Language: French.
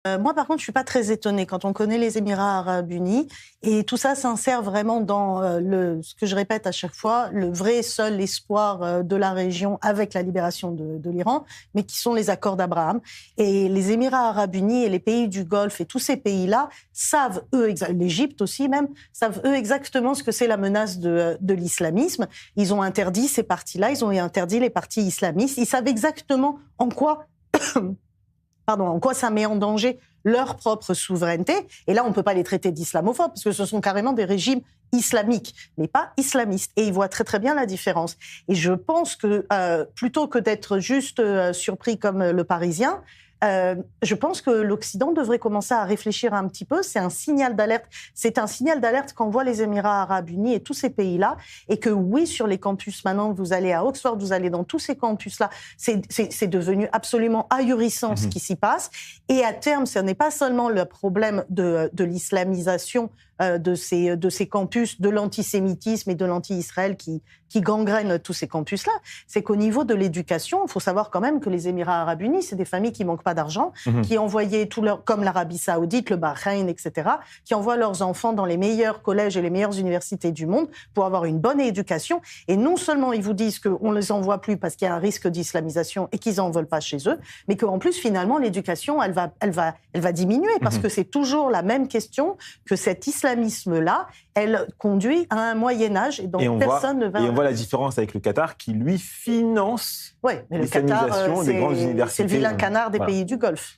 Moi, par contre, je ne suis pas très étonnée quand on connaît les Émirats arabes unis. Et tout ça s'insère vraiment dans ce que je répète à chaque fois, le vrai seul espoir de la région avec la libération de l'Iran, mais qui sont les accords d'Abraham. Et les Émirats arabes unis et les pays du Golfe et tous ces pays-là savent, l'Égypte aussi même, savent eux exactement ce que c'est la menace de l'islamisme. Ils ont interdit ces partis-là, ils ont interdit les partis islamistes. Ils savent exactement en quoi ça met en danger leur propre souveraineté. Et là, on ne peut pas les traiter d'islamophobes, parce que ce sont carrément des régimes islamiques, mais pas islamistes. Et ils voient très très bien la différence. Et je pense que, plutôt que d'être juste surpris comme le Parisien, je pense que l'Occident devrait commencer à réfléchir un petit peu. C'est un signal d'alerte. C'est un signal d'alerte quand on voit les Émirats arabes unis et tous ces pays-là. Et que oui, sur les campus, maintenant, vous allez à Oxford, vous allez dans tous ces campus-là, c'est devenu absolument ahurissant ce qui s'y passe. Et à terme, ce n'est pas seulement le problème de l'islamisation de ces campus, de l'antisémitisme et de l'anti-Israël qui gangrènent tous ces campus-là. C'est qu'au niveau de l'éducation, il faut savoir quand même que les Émirats arabes unis, c'est des familles qui manquent pas d'argent, qui envoyaient comme l'Arabie saoudite, le Bahreïn, etc., qui envoient leurs enfants dans les meilleurs collèges et les meilleures universités du monde pour avoir une bonne éducation. Et non seulement ils vous disent qu'on ne les envoie plus parce qu'il y a un risque d'islamisation et qu'ils n'en veulent pas chez eux, mais qu'en plus, finalement, l'éducation, elle va diminuer parce que c'est toujours la même question que cet islamisme-là, elle conduit à un Moyen-Âge et donc personne ne va... Et on voit la différence avec le Qatar qui, lui, finance mais l'islamisation des grandes universités. C'est le vilain canard des pays du Golfe.